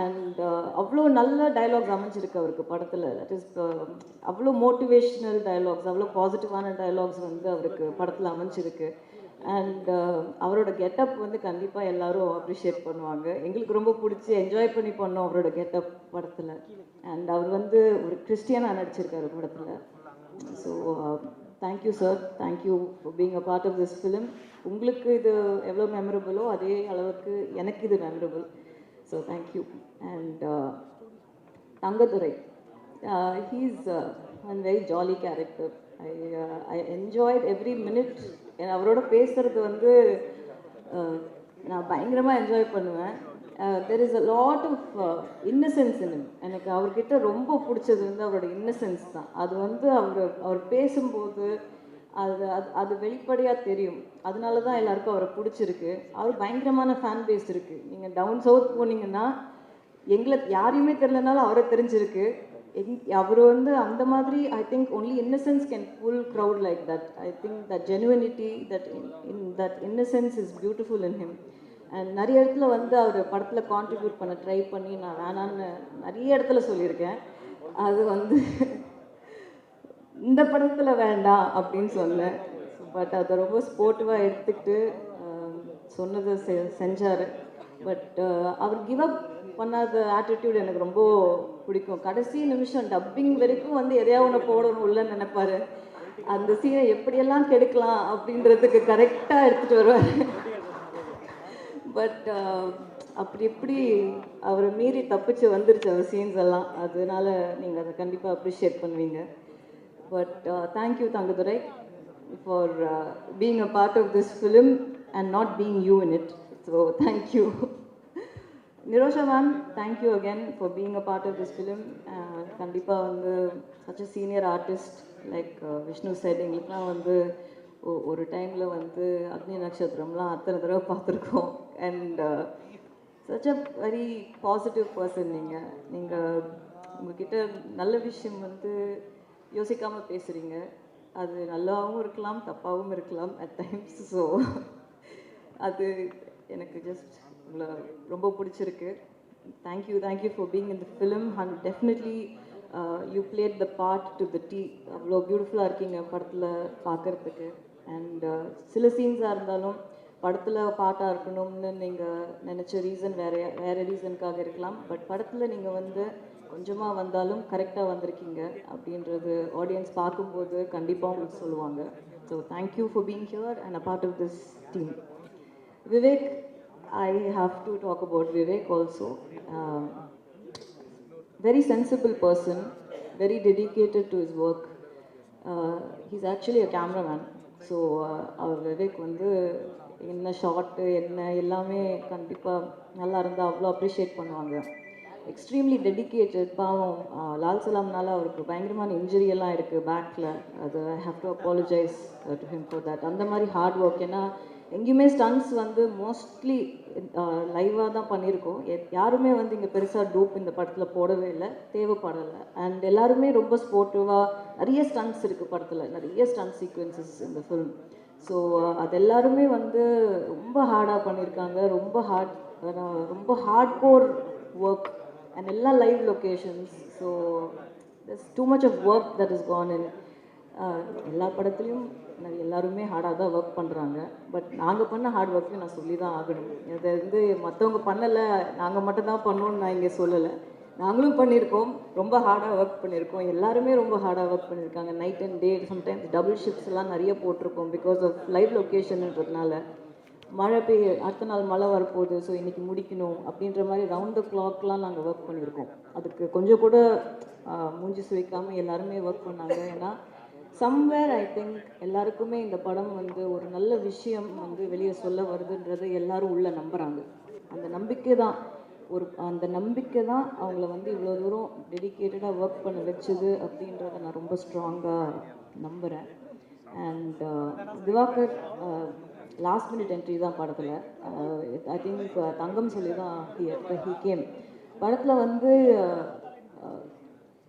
அண்ட் அவ்வளோ நல்ல டயலாக்ஸ் அமைஞ்சிருக்கு அவருக்கு படத்தில். தட் இஸ் அவ்வளோ மோட்டிவேஷ்னல் டயலாக்ஸ், அவ்வளோ பாசிட்டிவான டயலாக்ஸ் வந்து அவருக்கு படத்தில் அமைஞ்சிருக்கு. அண்ட் அவரோட கெட்டப் வந்து கண்டிப்பாக எல்லாரும் அப்ரிஷியேட் பண்ணுவாங்க. எங்களுக்கு ரொம்ப பிடிச்சி என்ஜாய் பண்ணி பண்ணோம் அவரோட கெட்டப் படத்தில். அண்ட் அவர் வந்து ஒரு கிறிஸ்டியனாக நடிச்சிருக்காரு படத்தில். So thank you sir, thank you for being a part of this film. உங்களுக்கு இது எவ்வளோ மெமரபிளோ அதே அளவுக்கு எனக்கு இது memorable. So thank you. And Thangadurai, he's one very jolly character. I enjoyed every minute. அவரோட பேசுகிறது வந்து நான் பயங்கரமாக என்ஜாய் பண்ணுவேன். There is a lot of innocence in him. எனக்கு அவர்கிட்ட ரொம்ப பிடிச்சது வந்து அவரோட இன்னசென்ஸ் தான். அது வந்து அவர் பேசும்போது அது வெளிப்படையாக தெரியும். அதனால தான் எல்லாருக்கும் அவரை பிடிச்சிருக்கு. அவர் பயங்கரமான ஃபேன் பேஸ் இருக்குது. நீங்கள் டவுன் சவுத் போனீங்கன்னா எங்களை யாரையுமே தெரிலனாலும் அவரை தெரிஞ்சிருக்கு. அவர் வந்து அந்த மாதிரி I think only innocence can pull crowd like that. I think that genuinity, that innocence is beautiful in him. And நிறைய இடத்துல வந்து அவர் படத்தில் கான்ட்ரிபியூட் பண்ண ட்ரை பண்ணி நான் வேணான்னு நிறைய இடத்துல சொல்லியிருக்கேன். அது வந்து இந்த படத்தில் வேண்டாம் அப்படின்னு சொன்னேன். பட் அதை ரொம்ப ஸ்போர்ட்டிவாக எடுத்துக்கிட்டு சொன்னதை செஞ்சார். பட் அவர் கிவ் அப் பண்ணாத ஆட்டிடியூட் எனக்கு ரொம்ப பிடிக்கும். கடைசி நிமிஷம் டப்பிங் வரைக்கும் வந்து எதையாவது ஒன்று போடணும் உள்ளன்னு நினைப்பாரு. அந்த சீனை எப்படியெல்லாம் கெடுக்கலாம் அப்படின்றதுக்கு கரெக்டாக எடுத்துகிட்டு வருவார். பட் அப்படி எப்படி அவரை மீறி தப்பிச்சு வந்துருச்சு அவர் சீன்ஸ் எல்லாம். அதனால நீங்கள் அதை கண்டிப்பாக அப்ரிஷியேட் பண்ணுவீங்க. But thank you Thangadurai for being a part of this film and not being you in it. So thank you. Nirosha ma'am, thank you again for being a part of this film. கண்டிப்பாக வந்து such a senior artist like Vishnu said, எங்களுக்குலாம் வந்து ஒரு டைமில் வந்து அக்னி நட்சத்திரம்லாம் அத்தனை தடவை பார்த்துருக்கோம். And such a very positive person. நீங்கள் உங்ககிட்ட நல்ல விஷயம் வந்து யோசிக்காமல் பேசுகிறீங்க. அது நல்லாவும் இருக்கலாம், தப்பாகவும் இருக்கலாம் at times. ஸோ அது எனக்கு ஜஸ்ட் உங்களை ரொம்ப பிடிச்சிருக்கு. Thank you for being in the film. And definitely you plate the part to the tea. அவ்வளோ பியூட்டிஃபுல்லாக இருக்கீங்க படத்தில் பார்க்குறதுக்கு. அண்ட் சில சீன்ஸாக இருந்தாலும் படத்தில் பாட்டாக இருக்கணும்னு நீங்கள் நினச்ச ரீசன் வேறு ரீசனுக்காக இருக்கலாம். பட் படத்தில் நீங்கள் வந்து கொஞ்சமாக வந்தாலும் கரெக்டாக வந்திருக்கீங்க அப்படின்றது ஆடியன்ஸ் பார்க்கும்போது கண்டிப்பாக உங்களுக்கு சொல்லுவாங்க. So thank you for being here and a part of this team. Vivek, I have to talk about Vivek also. Very sensible person, very dedicated to his work. He's actually a cameraman. So Vivek வந்து என்ன short என்ன எல்லாமே கண்டிப்பாக நல்லா இருந்தால் அவ்வளோ appreciate பண்ணுவாங்க. Extremely dedicated. பாவம் லால் சலாம்னால அவருக்கு பயங்கரமான இன்ஜுரியெல்லாம் இருக்குது பேக்கில். அது ஐ have to apologise to him for that. அந்த மாதிரி ஹார்ட் ஒர்க். ஏன்னா எங்கேயுமே ஸ்டன்ஸ் வந்து மோஸ்ட்லி லைவாக தான் பண்ணியிருக்கோம். யாருமே வந்து இங்கே பெருசாக டூப் இந்த படத்தில் போடவே இல்லை, தேவைப்படலை. அண்ட் எல்லாருமே ரொம்ப ஸ்போர்ட்டிவாக, நிறைய ஸ்டன்ஸ் இருக்குது படத்தில், நிறைய ஸ்டன்ட் சீக்வன்சஸ் இந்த ஃபிலிம். ஸோ அது எல்லாருமே வந்து ரொம்ப ஹார்டாக பண்ணியிருக்காங்க. ரொம்ப ஹார்ட் கோர் ஒர்க் அண்ட் எல்லா live locations. So there's too much of work that has gone in. எல்லா படத்துலையும் எல்லாருமே ஹார்டாக தான் ஒர்க் பண்ணுறாங்க. பட் நாங்கள் பண்ண ஹார்ட் ஒர்க்கையும் நான் சொல்லி தான் ஆகணும். இதை வந்து மற்றவங்க பண்ணலை, நாங்கள் மட்டும் தான் பண்ணோன்னு நான் இங்கே சொல்லலை. நாங்களும் பண்ணியிருக்கோம், ரொம்ப ஹார்டாக ஒர்க் பண்ணியிருக்கோம். எல்லாருமே ரொம்ப ஹார்டாக ஒர்க் பண்ணியிருக்காங்க. Night and day, sometimes double shifts எல்லாம் நிறைய போட்டிருக்கோம். பிகாஸ் ஆஃப் லைவ் லொக்கேஷன்ன்றதுனால மழை அடுத்த நாள் மழை வரப்போகுது, ஸோ இன்றைக்கி முடிக்கணும் அப்படின்ற மாதிரி ரவுண்ட் த கிளாக்லாம் நாங்கள் ஒர்க் பண்ணியிருக்கோம். அதுக்கு கொஞ்சம் கூட மூஞ்சி சுழிக்காமல் எல்லாருமே ஒர்க் பண்ணாங்க. ஏன்னா சம்வேர் ஐ திங்க் எல்லாருக்குமே இந்த படம் வந்து ஒரு நல்ல விஷயம் வந்து வெளியே சொல்ல வருதுன்றது எல்லாரும் உள்ள நம்புகிறாங்க. அந்த நம்பிக்கை தான் அவங்கள வந்து இவ்வளோ தூரம் டெடிக்கேட்டடாக ஒர்க் பண்ண வச்சுது அப்படின்றத நான் ரொம்ப ஸ்ட்ராங்காக நம்புகிறேன். And Divakar last minute entry தான் படத்தில். ஐ திங்க் தங்கம் சொல்லி தான் ஹி கேம். படத்தில் வந்து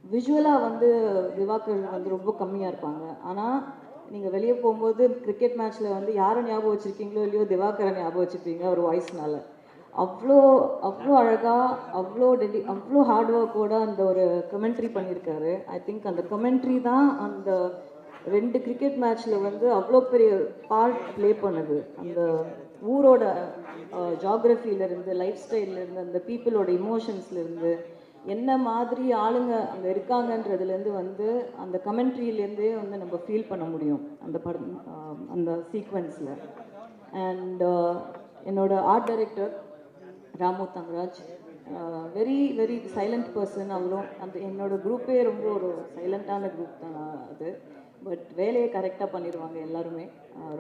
விஷுவலாக வந்து திவாகர் வந்து ரொம்ப கம்மியாக இருப்பாங்க. ஆனால் நீங்கள் வெளியே போகும்போது கிரிக்கெட் மேட்ச்சில் வந்து யாரை ஞாபகம் வச்சுருக்கீங்களோ இல்லையோ திவாகரை ஞாபகம் வச்சுருப்பீங்க ஒரு வாய்ஸ்னால. அவ்வளோ அவ்வளோ அழகாக அவ்வளோ ஹார்ட் ஒர்க்கோட அந்த ஒரு கமெண்ட்ரி பண்ணியிருக்காரு. ஐ திங்க் அந்த கமெண்ட்ரி தான் அந்த 2 கிரிக்கெட் மேட்ச்சில் வந்து அவ்வளோ பெரிய பார்ட் ப்ளே பண்ணுது. அந்த ஊரோட ஜாகிரஃபியிலேருந்து, லைஃப் ஸ்டைல்லேருந்து, அந்த பீப்புளோட இமோஷன்ஸ்லேருந்து, என்ன மாதிரி ஆளுங்க அங்கே இருக்காங்கன்றதுலேருந்து வந்து அந்த கமெண்ட்ரியிலேருந்தே வந்து நம்ம ஃபீல் பண்ண முடியும் அந்த படம், அந்த சீக்வன்ஸில். அண்ட் என்னோட art director Ramu Thangaraj, very very silent person. அவரும் அந்த என்னோட குரூப்பே ரொம்ப ஒரு சைலண்ட்டான குரூப் தான் அது. பட் வேலையை கரெக்டாக பண்ணிடுவாங்க எல்லாருமே.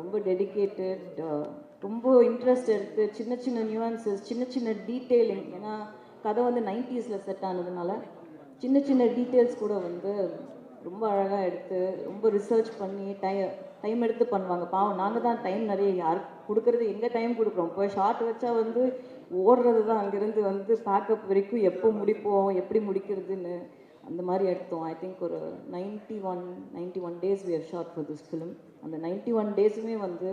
ரொம்ப டெடிக்கேட்டட், ரொம்ப இன்ட்ரெஸ்ட் எடுத்து சின்ன சின்ன நியூவான்சஸ், சின்ன சின்ன டீட்டெயிலிங். ஏன்னா கதை வந்து 90s செட் ஆனதுனால சின்ன சின்ன டீட்டெயில்ஸ் கூட வந்து ரொம்ப அழகாக எடுத்து ரொம்ப ரிசர்ச் பண்ணி டைம் எடுத்து பண்ணுவாங்க. பாவம் நாங்கள் தான் டைம் நிறைய யாருக்கு கொடுக்குறது, எங்கே டைம் கொடுக்குறோம். இப்போ ஷார்ட் வச்சா வந்து ஓடுறது தான், அங்கேருந்து வந்து பேக்கப் வரைக்கும் எப்போ முடிப்போம், எப்படி முடிக்கிறதுன்னு அந்த மாதிரி எடுத்தோம். ஐ திங்க் ஒரு 91 days we have shot for this film. அந்த 91 டேஸுமே வந்து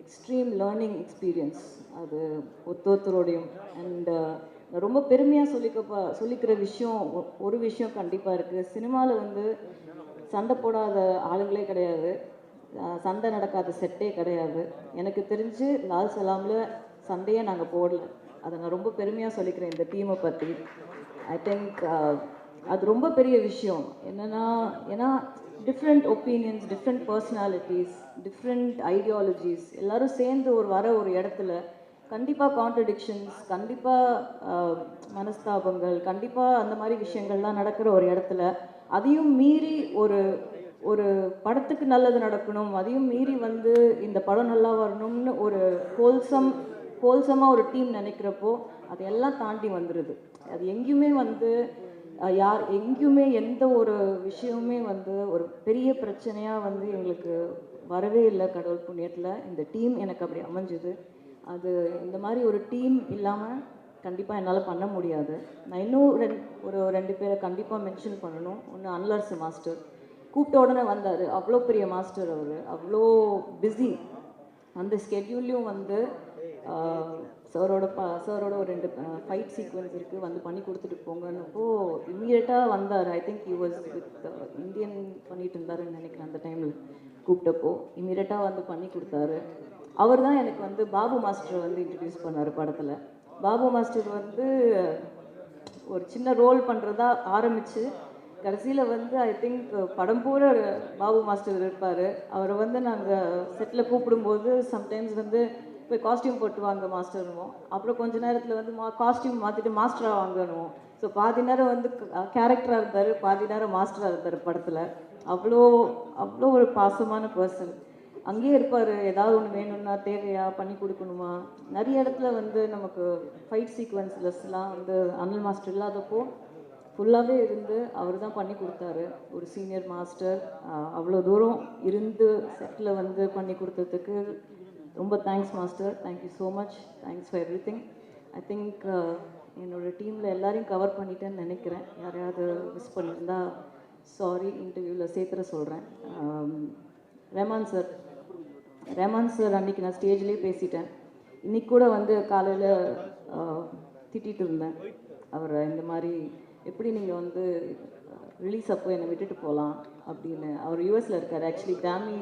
எக்ஸ்ட்ரீம் லேர்னிங் எக்ஸ்பீரியன்ஸ் அது ஒருத்தரோடையும். அண்ட் ரொம்ப பெருமையாக சொல்லிக்கிற விஷயம் ஒரு விஷயம் கண்டிப்பாக இருக்குது. சினிமாவில் வந்து சண்டை போடாத ஆளுங்களே கிடையாது, சண்டை நடக்காத செட்டே கிடையாது. எனக்கு தெரிஞ்சு லால் சலாமில் சண்டையே நாங்கள் போடல. அதை நான் ரொம்ப பெருமையாக சொல்லிக்கிறேன் இந்த டீமை பற்றி. ஐ திங்க் அது ரொம்ப பெரிய விஷயம். ஏன்னா different opinions, different personalities, different ideologies எல்லோரும் சேர்ந்து ஒரு இடத்துல கண்டிப்பாக கான்ட்ரடிக்ஷன்ஸ், கண்டிப்பாக மனஸ்தாபங்கள், கண்டிப்பாக அந்த மாதிரி விஷயங்கள்லாம் நடக்கிற ஒரு இடத்துல அதையும் மீறி ஒரு படத்துக்கு நல்லது நடக்கணும், அதையும் மீறி வந்து இந்த படம் நல்லா வரணும்னு ஒரு ஹோல்சமாக ஒரு டீம் நினைக்கிறப்போ அதையெல்லாம் தாண்டி வந்துடுது. அது எங்கேயுமே வந்து எங்கேயுமே எந்த ஒரு விஷயமுமே வந்து ஒரு பெரிய பிரச்சனையாக வந்து எங்களுக்கு வரவே இல்லை. கடவுள் புண்ணியத்தில் இந்த டீம் எனக்கு அப்படி அமைஞ்சுது. அது இந்த மாதிரி ஒரு டீம் இல்லாமல் கண்டிப்பாக என்னால் பண்ண முடியாது. நான் இன்னும் ஒரு 2 பேரை கண்டிப்பாக மென்ஷன் பண்ணணும். ஒன்று அன்லர்ஸ் மாஸ்டர், கூப்பிட்ட உடனே வந்தார். அவ்வளோ பெரிய மாஸ்டர் அவர், அவ்வளோ பிஸி. அந்த ஸ்கெட்யூல்லையும் வந்து சாரோட ஒரு 2 ஃபைட் சீக்வன்ஸ் இருக்குது, வந்து பண்ணி கொடுத்துட்டு போங்கன்னப்போ இம்மீடியட்டாக வந்தார். I think he was with Indian பண்ணிட்டு இருந்தாருன்னு நினைக்கிறேன். அந்த டைமில் கூப்பிட்டப்போ இம்மீடியட்டாக வந்து பண்ணி கொடுத்தாரு. அவர் தான் எனக்கு வந்து பாபு மாஸ்டர் வந்து இன்ட்ரடியூஸ் பண்ணார் படத்தில். பாபு மாஸ்டர் வந்து ஒரு சின்ன ரோல் பண்ணுறதா ஆரம்பித்து கடைசியில் வந்து ஐ திங்க் படம் பூரா பாபு மாஸ்டர் இருப்பார். அவரை வந்து நாங்கள் செட்டில் கூப்பிடும்போது சம்டைம்ஸ் வந்து போய் காஸ்டியூம் போட்டு வாங்க மாஸ்டர்னுவோம். அப்புறம் கொஞ்ச நேரத்தில் வந்து காஸ்டியூம் மாற்றிட்டு மாஸ்டராக வாங்கணுவோம். ஸோ பாதி நேரம் வந்து கேரக்டராக இருந்தார், பாதி நேரம் மாஸ்டராக இருந்தார் படத்தில். அவ்வளோ ஒரு பாசமான பர்சன். அங்கேயே இருப்பார். ஏதாவது ஒன்று வேணும்னா தேவையா பண்ணி கொடுக்கணுமா. நிறைய இடத்துல வந்து நமக்கு ஃபைட் சீக்வன்ஸ்லஸ்லாம் வந்து அனில் மாஸ்டர் இல்லாதப்போ ஃபுல்லாகவே இருந்து அவர் தான் பண்ணி கொடுத்தாரு. ஒரு சீனியர் மாஸ்டர் அவ்வளோ தூரம் இருந்து செட்டில் வந்து பண்ணி கொடுத்ததுக்கு ரொம்ப thanks master. Thank you so much. Thanks for every thing. I think என்னோடய டீமில் எல்லாரையும் கவர் பண்ணிட்டேன்னு நினைக்கிறேன். யாரையாவது மிஸ் பண்ணியிருந்தா சாரி. இன்டர்வியூவில் சேர்த்துற சொல்கிறேன். ரஹ்மான் சார் அன்றைக்கி நான் ஸ்டேஜ்லேயே பேசிட்டேன். இன்றைக்கி கூட வந்து காலையில் திட்டிகிட்டு இருந்தேன் அவரை. இந்த மாதிரி எப்படி நீங்கள் வந்து ரிலீஸ் அப்போ என்னை விட்டுட்டு போகலாம் அப்படின்னு. அவர் யூஎஸில் இருக்கார், ஆக்சுவலி கிராமி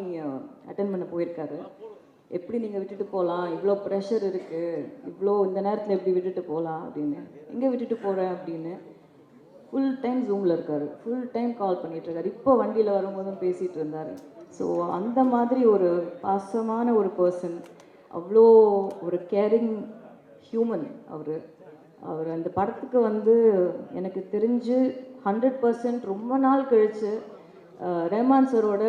அட்டன் பண்ண போயிருக்காரு. எப்படி நீங்கள் விட்டுட்டு போகலாம், இவ்வளோ ப்ரெஷர் இருக்குது, இவ்வளோ இந்த நேரத்தில் எப்படி விட்டுட்டு போகலாம் அப்படின்னு. எங்கே விட்டுட்டு போகிறேன் அப்படின்னு ஃபுல் டைம் ஜூமில் இருக்கார், ஃபுல் டைம் கால் பண்ணிகிட்ருக்காரு. இப்போ வண்டியில் வரும்போதும் பேசிகிட்டு இருந்தார். ஸோ அந்த மாதிரி ஒரு பாசமான ஒரு பர்சன், அவ்வளோ ஒரு கேரிங் ஹியூமன் அவர். அந்த படத்துக்கு வந்து எனக்கு தெரிஞ்சு 100% ரொம்ப நாள் கழித்து ரஹ்மான் சரோட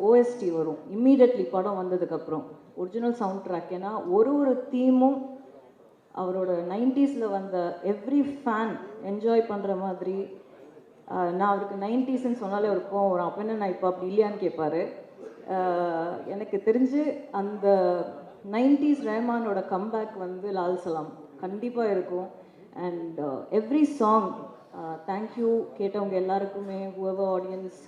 ஓஎஸ்டி வரும் இம்மீடியட்லி படம் வந்ததுக்கப்புறம் ஒரிஜினல் சவுண்ட் ட்ராக். ஏன்னா ஒரு தீமும் அவரோட 90s வந்த எவ்ரி ஃபேன் என்ஜாய் பண்ணுற மாதிரி. நான் அவருக்கு 90ஸ்ன்னு சொன்னாலே ஒரு கோவம் வரும். அப்போ என்ன நான் இப்போ அப்படி இல்லையான்னு கேட்பாரு. எனக்கு தெரிஞ்சு அந்த 90s ரஹ்மானோட கம்பேக் வந்து லால் சலாம் கண்டிப்பாக இருக்கும். அண்ட் எவ்ரி சாங் தேங்க்யூ கேட்டவங்க எல்லாருக்குமே whoever audience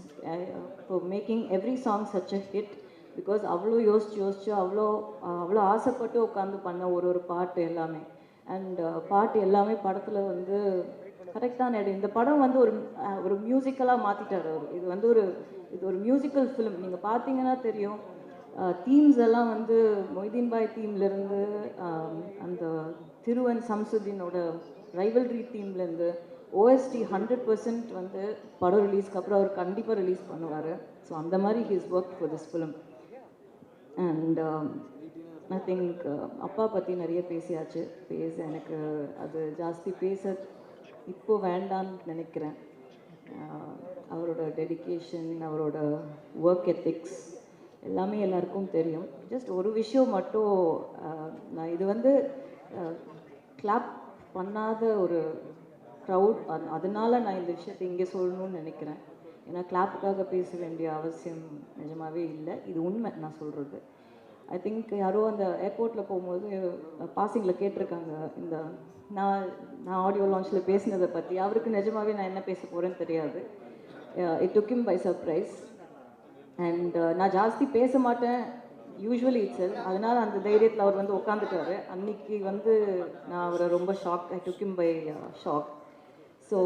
for making every song such a hit. Because அவ்வளோ யோசிச்சு அவ்வளோ ஆசைப்பட்டு உட்காந்து பண்ண ஒரு பாட்டு எல்லாமே. அண்ட் பாட்டு எல்லாமே படத்தில் வந்து கரெக்டான இடம். இந்த படம் வந்து ஒரு மியூசிக்கலாக மாற்றிட்டார் அவர். இது ஒரு மியூசிக்கல் ஃபிலிம். நீங்கள் பார்த்தீங்கன்னா தெரியும். தீம்ஸ் எல்லாம் வந்து மொய்தீன் பாய் தீம்லேருந்து அந்த திருவன் சம்சுதீனோட ரைவல்ரி தீம்லேருந்து ஓஎஸ்டி 100% வந்து படம் ரிலீஸ்க்கு அப்புறம் அவர் கண்டிப்பாக ரிலீஸ் பண்ணுவார். ஸோ அந்த மாதிரி he's work for this film. And I think அப்பா பற்றி நிறைய பேசியாச்சு. எனக்கு அது ஜாஸ்தி பேச இப்போ வேண்டான்னு நினைக்கிறேன். அவரோட டெடிகேஷன், அவரோட ஒர்க் எத்திக்ஸ் எல்லாமே எல்லாருக்கும் தெரியும். ஜஸ்ட் ஒரு விஷயம் மட்டும், நான் இது வந்து கிளாப் பண்ணாத ஒரு க்ரௌட், அதனால நான் இந்த விஷயத்தை இங்கே சொல்லணும்னு நினைக்கிறேன். ஏன்னா கிளாப்புக்காக பேச வேண்டிய அவசியம் நிஜமாவே இல்லை. இது உண்மை நான் சொல்கிறது. ஐ திங்க் யாரோ அந்த ஏர்போர்ட்டில் போகும்போது பாசிங்கில் கேட்டிருக்காங்க இந்த நான் ஆடியோ லான்ச்சில் பேசினதை பற்றி. அவருக்கு நிஜமாவே நான் என்ன பேச போகிறேன்னு தெரியாது. It took him by surprise. And நான் ஜாஸ்தி பேச மாட்டேன் யூஸ்வலி இட்ஸ். அதனால் அந்த தைரியத்தில் அவர் வந்து உட்காந்துட்டாரு. அன்னைக்கு வந்து நான் அவரை ரொம்ப I took him by shock. So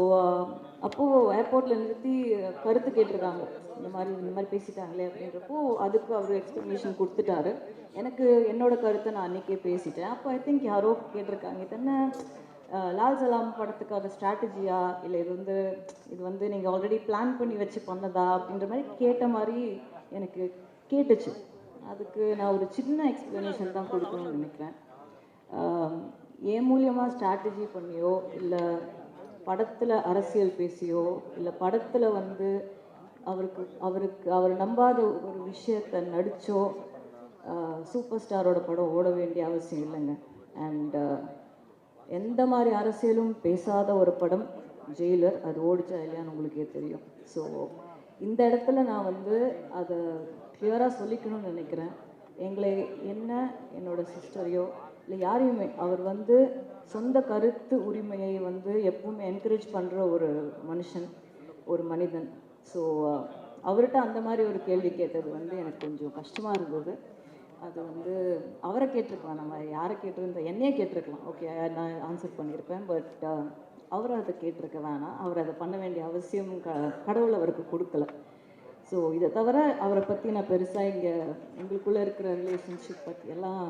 அப்போது ஏர்போர்ட்டில் நிறுத்தி கருத்து கேட்டிருக்காங்க. இந்த மாதிரி பேசிட்டாங்களே அப்படின்றப்போ அதுக்கு அவர் எக்ஸ்ப்ளனேஷன் கொடுத்துட்டாரு. எனக்கு என்னோட கருத்தை நான் அன்றைக்கே பேசிட்டேன். அப்போ ஐ திங்க் யாரோ கேட்டிருக்காங்க, இது என்ன லால் சலாம் படத்துக்கான ஸ்ட்ராட்டஜியா, இல்லை இது வந்து நீங்கள் ஆல்ரெடி பிளான் பண்ணி வச்சு பண்ணதா அப்படின்ற மாதிரி கேட்ட மாதிரி எனக்கு கேட்டுச்சு. அதுக்கு நான் ஒரு சின்ன எக்ஸ்ப்ளனேஷன் தான் கொடுக்கணும்னு நினைக்கிறேன். என் மூலியமாக ஸ்ட்ராட்டஜி பண்ணியோ, இல்லை படத்தில் அரசியல் பேசியோ, இல்லை படத்தில் வந்து அவர் நம்பாத ஒரு விஷயத்தை நடித்தோ சூப்பர் ஸ்டாரோட படம் ஓட வேண்டிய அவசியம் இல்லைங்க. அண்ட் எந்த மாதிரி அரசியலும் பேசாத ஒரு படம் ஜெயிலர், அது ஓடிச்சா இல்லையான்னு உங்களுக்கே தெரியும். ஸோ இந்த இடத்துல நான் வந்து அதை கிளியராக சொல்லிக்கணும்னு நினைக்கிறேன். என்னோட சிஸ்டரையோ இல்லை யாரையுமே அவர் வந்து சொந்த கருத்து உரிமையை வந்து எப்பவுமே என்கரேஜ் பண்ணுற ஒரு மனிதன். ஸோ அவர்கிட்ட அந்த மாதிரி ஒரு கேள்வி கேட்டது வந்து எனக்கு கொஞ்சம் கஷ்டமாக இருந்தது. அது வந்து அவரை கேட்டிருக்கலாம், நம்ம யாரை கேட்டிருந்தோம், என்னையே கேட்டிருக்கலாம், ஓகே நான் ஆன்சர் பண்ணியிருப்பேன். பட் அவரை அதை கேட்டிருக்க வேணாம். அவர் அதை பண்ண வேண்டிய அவசியம் கடவுள் அவருக்கு கொடுக்கல. ஸோ இதை தவிர அவரை பற்றி நான் பெருசாக எங்களுக்குள்ளே இருக்கிற ரிலேஷன்ஷிப் பற்றி எல்லாம்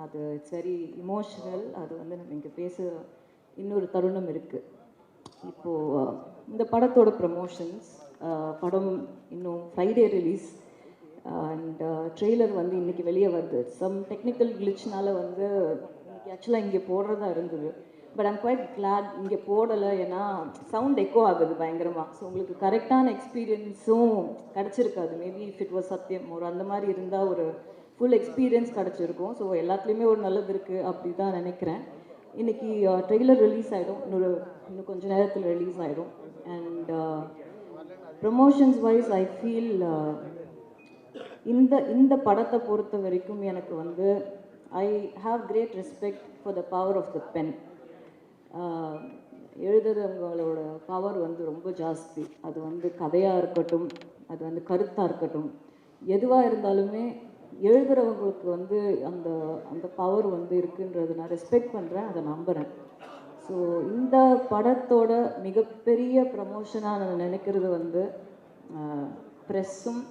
அது இட்ஸ் வெரி இமோஷ்னல். அது வந்து நம்ம இங்கே பேச இன்னொரு தருணம் இருக்குது. இப்போது இந்த படத்தோட ப்ரமோஷன்ஸ், படம் இன்னும் ஃப்ரைடே ரிலீஸ். அண்ட் ட்ரெய்லர் வந்து இன்றைக்கி வெளியே வருது. சம் டெக்னிக்கல் கிளிச்னால வந்து இன்றைக்கி ஆக்சுவலாக இங்கே போடுறதா இருந்தது. பட் ஐம் குவைட் கிளாட் இங்கே போடலை. ஏன்னா சவுண்ட் எக்கோ ஆகுது பயங்கரமாக. ஸோ உங்களுக்கு கரெக்டான எக்ஸ்பீரியன்ஸும் கிடச்சிருக்காது. மேபி இஃப் இட் வாஸ் சத்யம் ஒரு அந்த மாதிரி இருந்தால் ஒரு ஃபுல் எக்ஸ்பீரியன்ஸ் கிடச்சிருக்கும். ஸோ எல்லாத்துலேயுமே ஒரு நல்லது இருக்குது அப்படி தான் நினைக்கிறேன். இன்றைக்கி ட்ரெய்லர் ரிலீஸ் ஆகிடும். இன்னும் கொஞ்சம் நேரத்தில் ரிலீஸ் ஆகிடும். And promotions wise I feel இந்த படத்தை பொறுத்த வரைக்கும் எனக்கு வந்து I have great respect for the power of the pen. எழுதுறவங்களோட பவர் வந்து ரொம்ப ஜாஸ்தி. அது வந்து கதையாக இருக்கட்டும், அது வந்து கருத்தாக இருக்கட்டும், எதுவாக இருந்தாலுமே எழுதுகிறவங்களுக்கு வந்து அந்த பவர் வந்து இருக்குன்றது நான் ரெஸ்பெக்ட் பண்ணுறேன், அதை நம்புகிறேன். ஸோ இந்த படத்தோட மிகப்பெரிய ப்ரமோஷனாக நான் நினைக்கிறது வந்து ப்ரெஸ்ஸும்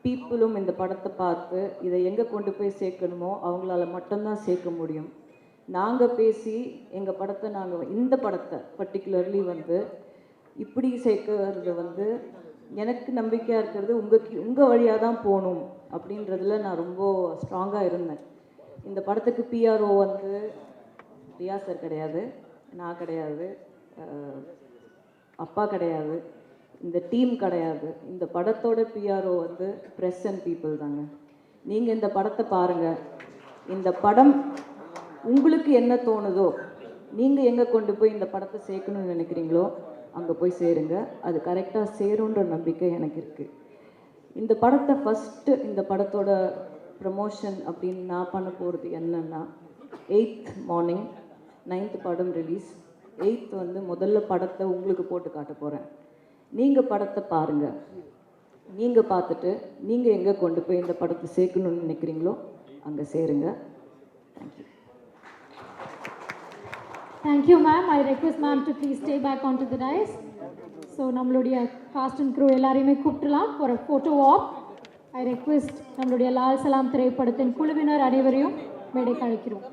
பீப்புளும் இந்த படத்தை பார்த்து இதை எங்கே கொண்டு போய் சேர்க்கணுமோ அவங்களால மட்டும்தான் சேர்க்க முடியும். நாங்கள் பேசி இந்த படத்தை பர்டிகுலர்லி வந்து இப்படி சேர்க்கறது வந்து எனக்கு நம்பிக்கையாக இருக்கிறது உங்கள் வழியாக தான் போகணும் அப்படின்றதுல நான் ரொம்ப ஸ்ட்ராங்காக இருந்தேன். இந்த படத்துக்கு பிஆர்ஓ வந்து ரியா சார் கிடையாது, நான் கிடையாது, அப்பா கிடையாது, இந்த டீம் கிடையாது. இந்த படத்தோட பிஆர்ஓ வந்து ப்ரெஸ் அண்ட் பீப்புள் தாங்க. நீங்கள் இந்த படத்தை பாருங்கள். இந்த படம் உங்களுக்கு என்ன தோணுதோ, நீங்கள் எங்கே கொண்டு போய் இந்த படத்தை சேர்க்கணும்னு நினைக்கிறீங்களோ அங்கே போய் சேருங்க. அது கரெக்டாக சேருன்ற நம்பிக்கை எனக்கு இருக்குது. இந்த படத்தை ஃபஸ்ட்டு, இந்த படத்தோட ப்ரமோஷன் அப்படின்னு நான் பண்ண போகிறது என்னன்னா, 8th மார்னிங் 9th படம் ரிலீஸ். 8th வந்து முதல்ல படத்தை உங்களுக்கு போட்டு காட்ட போகிறேன். நீங்கள் படத்தை பாருங்கள். நீங்கள் பார்த்துட்டு நீங்கள் எங்கே கொண்டு போய் இந்த படத்தை சேர்க்கணும்னு நினைக்கிறீங்களோ அங்கே சேருங்க. Thank you. Thank you, ma'am. I request ma'am to please stay back onto the dais. So, நம்மளுடைய cast and crew எல்லாரையுமே கூப்பிடலாம் for a photo walk. I request நம்மளுடைய லால் சலாம் திரைப்படத்தின் குழுவினர் அனைவரையும் மேடைக்கு அழைக்கிறோம்.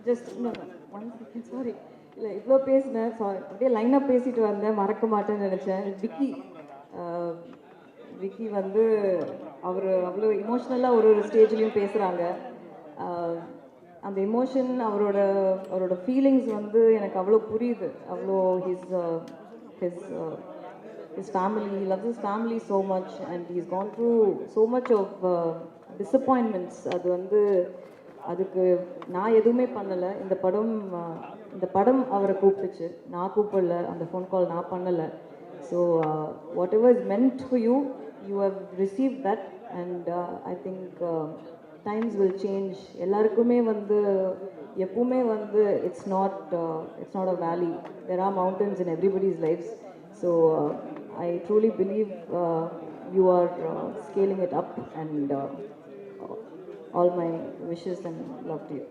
Just one second, sorry. இல்லை, இவ்வளோ பேசினேன், சாரி. அப்படியே லைனாக பேசிட்டு வந்தேன், மறக்க மாட்டேன்னு நினச்சேன். விக்கி வந்து அவர் அவ்வளோ இமோஷ்னலாக ஒரு ஸ்டேஜ்லேயும் பேசுகிறாங்க. அந்த எமோஷன், அவரோட ஃபீலிங்ஸ் வந்து எனக்கு அவ்வளோ புரியுது. அவ்வளோ his family, he loves his family so much and he's gone through so much of disappointments. அது வந்து அதுக்கு நான் எதுவுமே பண்ணலை. இந்த படம் அவரை கூப்பிட்டுச்சு, நான் கூப்பிடல. அந்த ஃபோன் கால் நான் பண்ணலை. So whatever is meant for you, you have receive that. And I think times will change. எல்லாருக்குமே வந்து எப்பவுமே வந்து it's not a valley. There are mountains in everybody's lifes. So I truly believe you are scaling it up, and all my wishes and love to you.